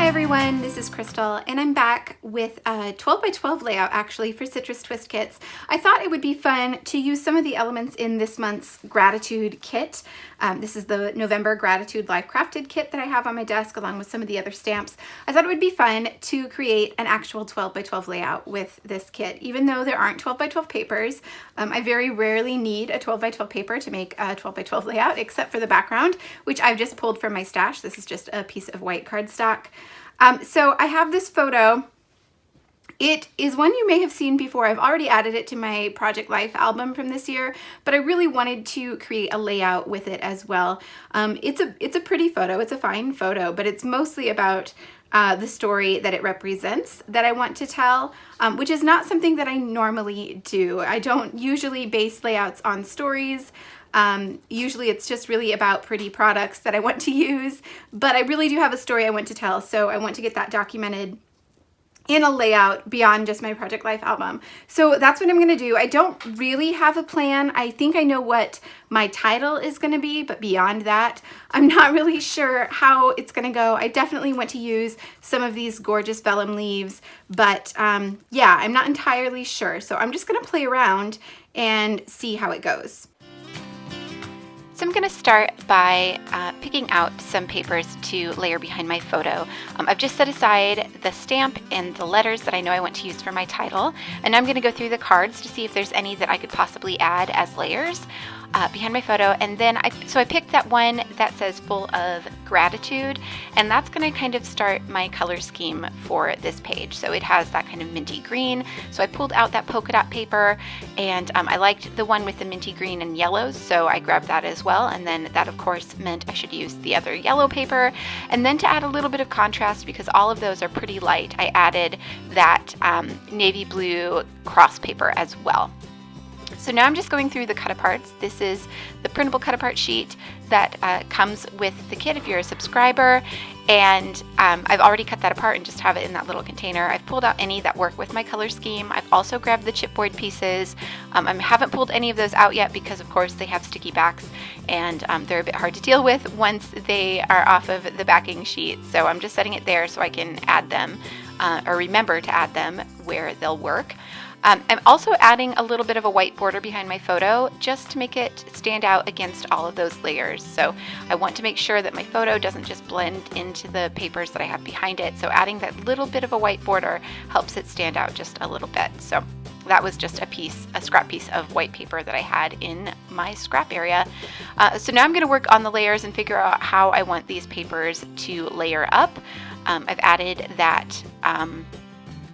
everyone, this is Crystal, and I'm back with a 12 by 12 layout actually for Citrus Twist kits. I thought it would be fun to use some of the elements in this month's Gratitude kit. This is the November Gratitude Live Crafted kit that I have on my desk along with some of the other stamps. I thought it would be fun to create an actual 12 by 12 layout with this kit. Even though there aren't 12 by 12 papers, I very rarely need a 12 by 12 paper to make a 12 by 12 layout, except for the background, which I've just pulled from my stash. This is just a piece of white cardstock. So I have this photo. It is one you may have seen before. I've already added it to my Project Life album from this year, but I really wanted to create a layout with it as well. It's a pretty photo. It's a fine photo, but it's mostly about the story that it represents that I want to tell, which is not something that I normally do. I don't usually base layouts on stories. Usually it's just really about pretty products that I want to use, but I really do have a story I want to tell, so I want to get that documented in a layout beyond just my Project Life album. So that's what I'm going to do. I don't really have a plan. I think I know what my title is going to be, but beyond that, I'm not really sure how it's going to go. I definitely want to use some of these gorgeous vellum leaves, but yeah, I'm not entirely sure. So I'm just going to play around and see how it goes. So I'm going to start by picking out some papers to layer behind my photo. I've just set aside the stamp and the letters that I know I want to use for my title, and I'm going to go through the cards to see if there's any that I could possibly add as layers behind my photo. And then I picked that one that says full of gratitude, and that's going to kind of start my color scheme for this page. So it has that kind of minty green, so I pulled out that polka dot paper, and I liked the one with the minty green and yellows, so I grabbed that as well. And then that of course meant I should use the other yellow paper. And then to add a little bit of contrast, because all of those are pretty light, I added that navy blue cross paper as well. So now I'm just going through the cut-aparts. This is the printable cut-apart sheet that comes with the kit if you're a subscriber, and I've already cut that apart and just have it in that little container. I've pulled out any that work with my color scheme. I've also grabbed the chipboard pieces. I haven't pulled any of those out yet because of course they have sticky backs, and they're a bit hard to deal with once they are off of the backing sheet. So I'm just setting it there so I can add them or remember to add them where they'll work. I'm also adding a little bit of a white border behind my photo just to make it stand out against all of those layers. So I want to make sure that my photo doesn't just blend into the papers that I have behind it. So adding that little bit of a white border helps it stand out just a little bit. So that was just a scrap piece of white paper that I had in my scrap area. So now I'm going to work on the layers and figure out how I want these papers to layer up. I've added that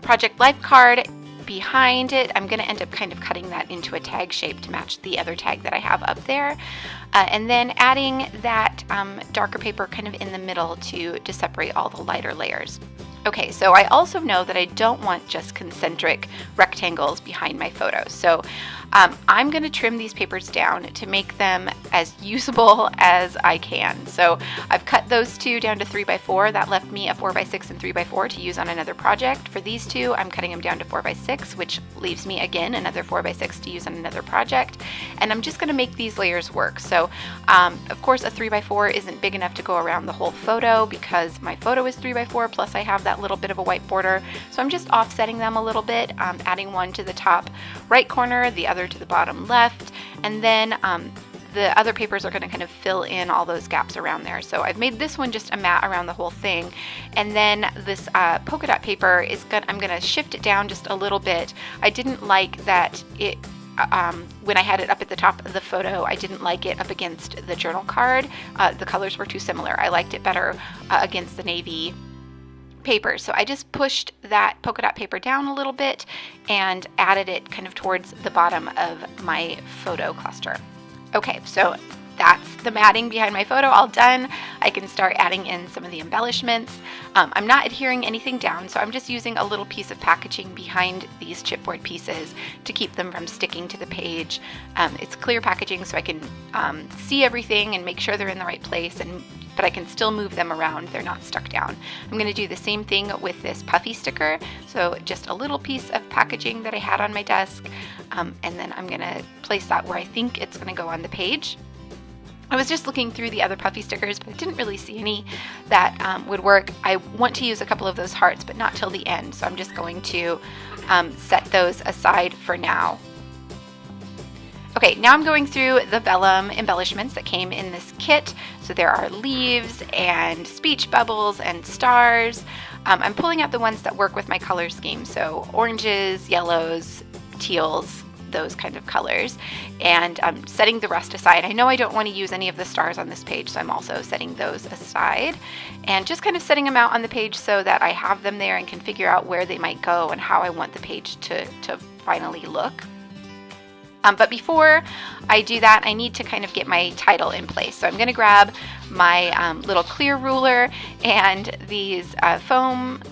Project Life card behind it. I'm going to end up kind of cutting that into a tag shape to match the other tag that I have up there. And then adding that darker paper kind of in the middle to separate all the lighter layers. Okay, so I also know that I don't want just concentric rectangles behind my photo. So I'm going to trim these papers down to make them as usable as I can. So I've cut those two down to 3x4. That left me a 4x6 and 3x4 to use on another project. For these two, I'm cutting them down to 4x6, which leaves me again another 4x6 to use on another project. And I'm just going to make these layers work. So of course a 3x4 isn't big enough to go around the whole photo because my photo is 3x4, plus I have that little bit of a white border. So I'm just offsetting them a little bit, adding one to the top right corner, the other to the bottom left, and then the other papers are going to kind of fill in all those gaps around there. So I've made this one just a mat around the whole thing, and then this polka dot paper I'm going to shift it down just a little bit. I didn't like that it when I had it up at the top of the photo, I didn't like it up against the journal card. The colors were too similar. I liked it better against the navy paper. So I just pushed that polka dot paper down a little bit and added it kind of towards the bottom of my photo cluster. Okay, so that's the matting behind my photo all done. I can start adding in some of the embellishments. I'm not adhering anything down, so I'm just using a little piece of packaging behind these chipboard pieces to keep them from sticking to the page. It's clear packaging, so I can see everything and make sure they're in the right place, but I can still move them around. They're not stuck down. I'm going to do the same thing with this puffy sticker. So just a little piece of packaging that I had on my desk, and then I'm going to place that where I think it's going to go on the page. I was just looking through the other puffy stickers, but I didn't really see any that would work. I want to use a couple of those hearts, but not till the end, so I'm just going to set those aside for now. Okay, now I'm going through the vellum embellishments that came in this kit. So there are leaves and speech bubbles and stars. I'm pulling out the ones that work with my color scheme, so oranges, yellows, teals, those kind of colors, and I'm setting the rest aside. I know I don't want to use any of the stars on this page, so I'm also setting those aside and just kind of setting them out on the page so that I have them there and can figure out where they might go and how I want the page to finally look. But before I do that, I need to kind of get my title in place. So I'm going to grab my little clear ruler and these foam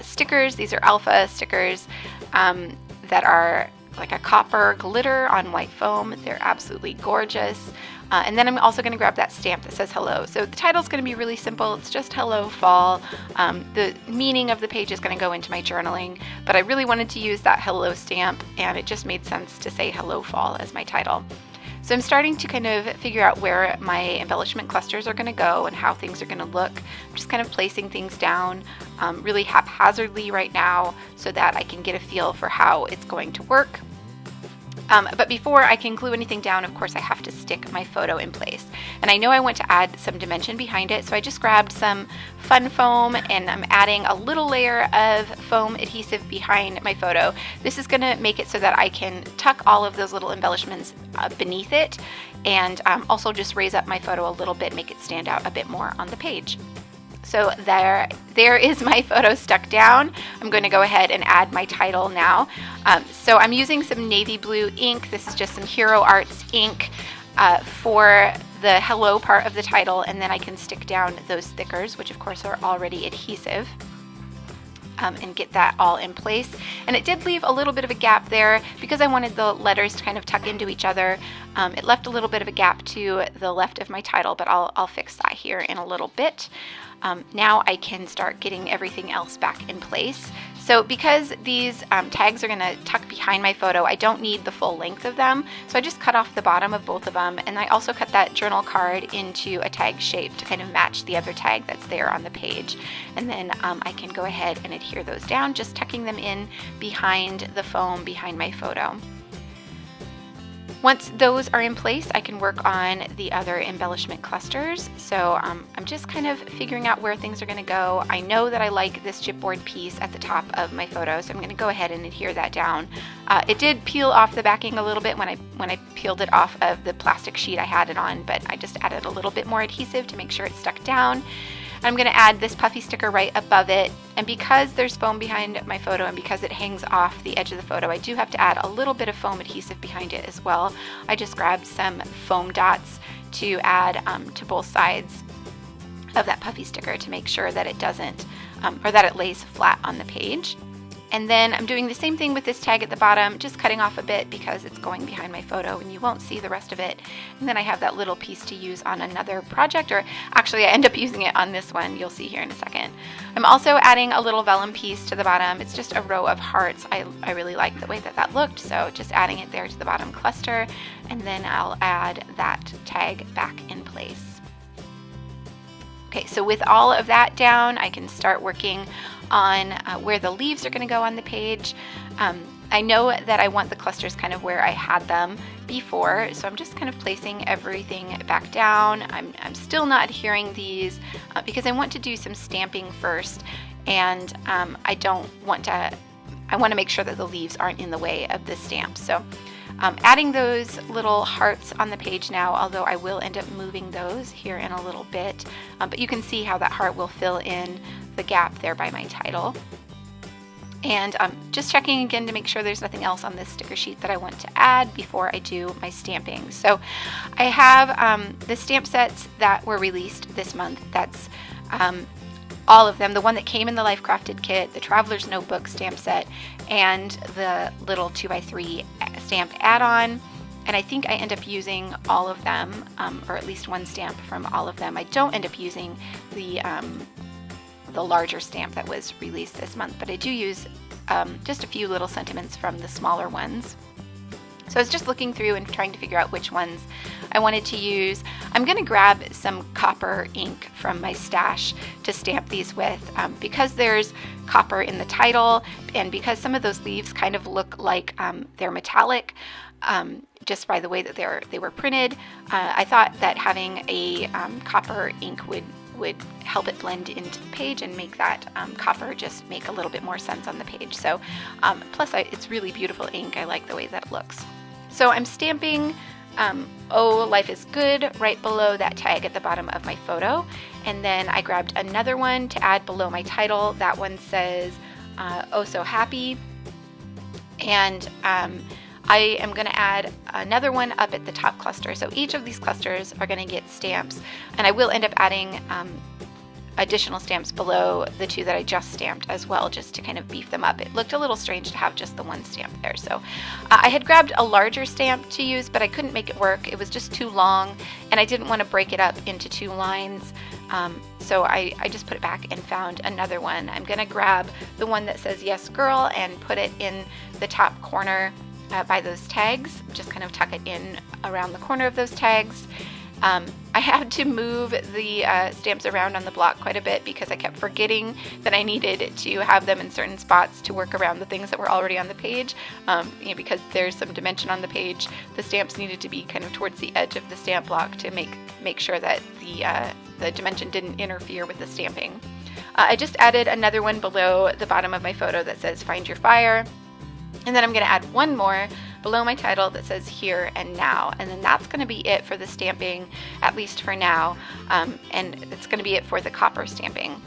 stickers. These are alpha stickers that are like a copper glitter on white foam. They're absolutely gorgeous. And then I'm also going to grab that stamp that says hello. So the title is going to be really simple. It's just hello fall. The meaning of the page is going to go into my journaling, but I really wanted to use that hello stamp, and it just made sense to say hello fall as my title. So I'm starting to kind of figure out where my embellishment clusters are going to go and how things are going to look. I'm just kind of placing things down really haphazardly right now so that I can get a feel for how it's going to work. But before I can glue anything down, of course, I have to stick my photo in place. And I know I want to add some dimension behind it, so I just grabbed some fun foam and I'm adding a little layer of foam adhesive behind my photo. This is going to make it so that I can tuck all of those little embellishments beneath it, and also just raise up my photo a little bit, make it stand out a bit more on the page. So there is my photo stuck down. I'm going to go ahead and add my title now. So I'm using some navy blue ink. This is just some Hero Arts ink for the hello part of the title, and then I can stick down those stickers, which of course are already adhesive. And get that all in place. And it did leave a little bit of a gap there because I wanted the letters to kind of tuck into each other. It left a little bit of a gap to the left of my title, but I'll fix that here in a little bit. Now I can start getting everything else back in place. So because these tags are going to tuck behind my photo, I don't need the full length of them. So I just cut off the bottom of both of them, and I also cut that journal card into a tag shape to kind of match the other tag that's there on the page. And then I can go ahead and adhere those down, just tucking them in behind the foam behind my photo. Once those are in place, I can work on the other embellishment clusters. So I'm just kind of figuring out where things are going to go. I know that I like this chipboard piece at the top of my photo, so I'm going to go ahead and adhere that down. It did peel off the backing a little bit when I peeled it off of the plastic sheet I had it on, but I just added a little bit more adhesive to make sure it's stuck down. I'm going to add this puffy sticker right above it, and because there's foam behind my photo and because it hangs off the edge of the photo, I do have to add a little bit of foam adhesive behind it as well. I just grabbed some foam dots to add to both sides of that puffy sticker to make sure that it doesn't, or that it lays flat on the page. And then I'm doing the same thing with this tag at the bottom, just cutting off a bit because it's going behind my photo and you won't see the rest of it. And then I have that little piece to use on another project, or actually I end up using it on this one. You'll see here in a second. I'm also adding a little vellum piece to the bottom. It's just a row of hearts. I really like the way that looked, so just adding it there to the bottom cluster, and then I'll add that tag back in place. Okay, so with all of that down, I can start working on where the leaves are going to go on the page. I know that I want the clusters kind of where I had them before, so I'm just kind of placing everything back down. I'm still not adhering these because I want to do some stamping first, and I want to make sure that the leaves aren't in the way of the stamp. So adding those little hearts on the page now, although I will end up moving those here in a little bit, but you can see how that heart will fill in the gap there by my title. And just checking again to make sure there's nothing else on this sticker sheet that I want to add before I do my stamping. So I have the stamp sets that were released this month. That's all of them. The one that came in the Life Crafted kit, the Traveler's Notebook stamp set, and the little 2x3 stamp add-on. And I think I end up using all of them, or at least one stamp from all of them. I don't end up using the larger stamp that was released this month, but I do use just a few little sentiments from the smaller ones. So I was just looking through and trying to figure out which ones I wanted to use. I'm going to grab some copper ink from my stash to stamp these with because there's copper in the title and because some of those leaves kind of look like they're metallic just by the way that they were printed. I thought that having a copper ink would help it blend into the page and make that copper just make a little bit more sense on the page. So plus it's really beautiful ink. I like the way that it looks. So I'm stamping Oh, Life is Good right below that tag at the bottom of my photo. And then I grabbed another one to add below my title. That one says Oh So Happy. And I am going to add another one up at the top cluster. So each of these clusters are going to get stamps, and I will end up adding additional stamps below the two that I just stamped as well, just to kind of beef them up. It looked a little strange to have just the one stamp there. So I had grabbed a larger stamp to use, but I couldn't make it work. It was just too long, and I didn't want to break it up into 2 lines. So I just put it back and found another one. I'm going to grab the one that says Yes Girl and put it in the top corner by those tags, just kind of tuck it in around the corner of those tags. I had to move the stamps around on the block quite a bit because I kept forgetting that I needed to have them in certain spots to work around the things that were already on the page. Because there's some dimension on the page, the stamps needed to be kind of towards the edge of the stamp block to make sure that the dimension didn't interfere with the stamping. I just added another one below the bottom of my photo that says Find Your Fire. And then I'm going to add one more below my title that says Here and Now. And then that's going to be it for the stamping, at least for now. And it's going to be it for the copper stamping.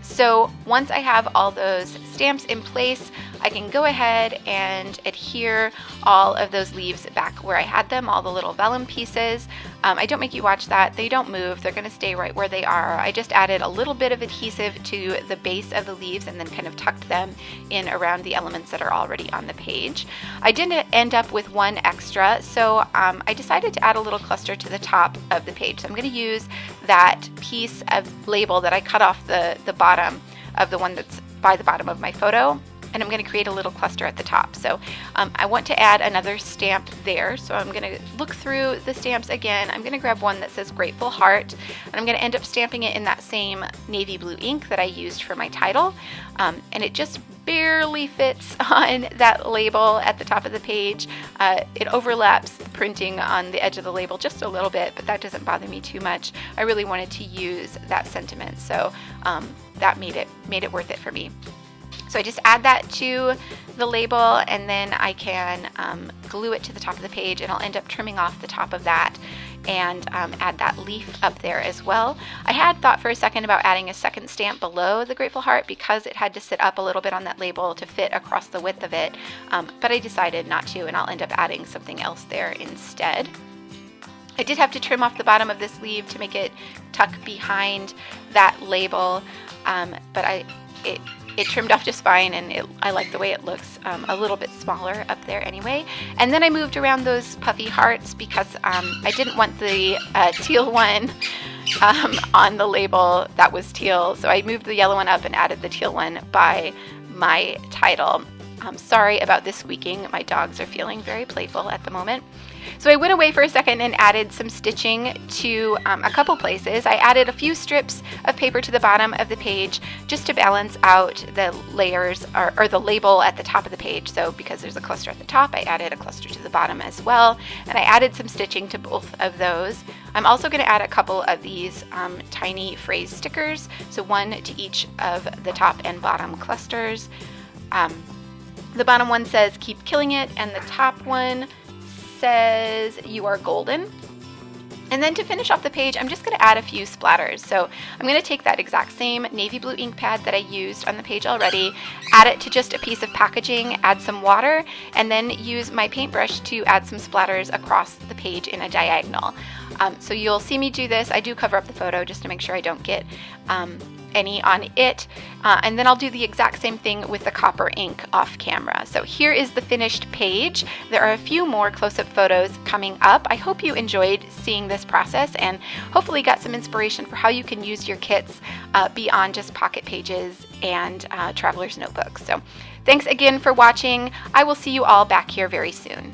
So once I have all those stamps in place, I can go ahead and adhere all of those leaves back where I had them, all the little vellum pieces. I don't make you watch that. They don't move. They're going to stay right where they are. I just added a little bit of adhesive to the base of the leaves and then kind of tucked them in around the elements that are already on the page. I didn't end up with one extra, so I decided to add a little cluster to the top of the page. So I'm going to use that piece of label that I cut off the bottom of the one that's by the bottom of my photo, and I'm going to create a little cluster at the top. So I want to add another stamp there, so I'm going to look through the stamps again. I'm going to grab one that says Grateful Heart, and I'm going to end up stamping it in that same navy blue ink that I used for my title, and it just barely fits on that label at the top of the page. It overlaps the printing on the edge of the label just a little bit, but that doesn't bother me too much. I really wanted to use that sentiment, so that made it worth it for me. So I just add that to the label, and then I can glue it to the top of the page, and I'll end up trimming off the top of that and add that leaf up there as well. I had thought for a second about adding a second stamp below the Grateful Heart because it had to sit up a little bit on that label to fit across the width of it, but I decided not to, and I'll end up adding something else there instead. I did have to trim off the bottom of this sleeve to make it tuck behind that label, but it trimmed off just fine, and I like the way it looks a little bit smaller up there anyway. And then I moved around those puffy hearts because I didn't want the teal one on the label that was teal, so I moved the yellow one up and added the teal one by my title. I'm sorry about this squeaking. My dogs are feeling very playful at the moment. So I went away for a second and added some stitching to a couple places. I added a few strips of paper to the bottom of the page just to balance out the layers or the label at the top of the page. So because there's a cluster at the top, I added a cluster to the bottom as well. And I added some stitching to both of those. I'm also going to add a couple of these tiny phrase stickers. So one to each of the top and bottom clusters. The bottom one says keep killing it, and the top one says you are golden. And then to finish off the page, I'm just going to add a few splatters. So I'm going to take that exact same navy blue ink pad that I used on the page already, add it to just a piece of packaging, add some water, and then use my paintbrush to add some splatters across the page in a diagonal. So you'll see me do this. I do cover up the photo just to make sure I don't get any on it. And then I'll do the exact same thing with the copper ink off camera. So here is the finished page. There are a few more close-up photos coming up. I hope you enjoyed seeing this process and hopefully got some inspiration for how you can use your kits beyond just pocket pages and traveler's notebooks. So thanks again for watching. I will see you all back here very soon.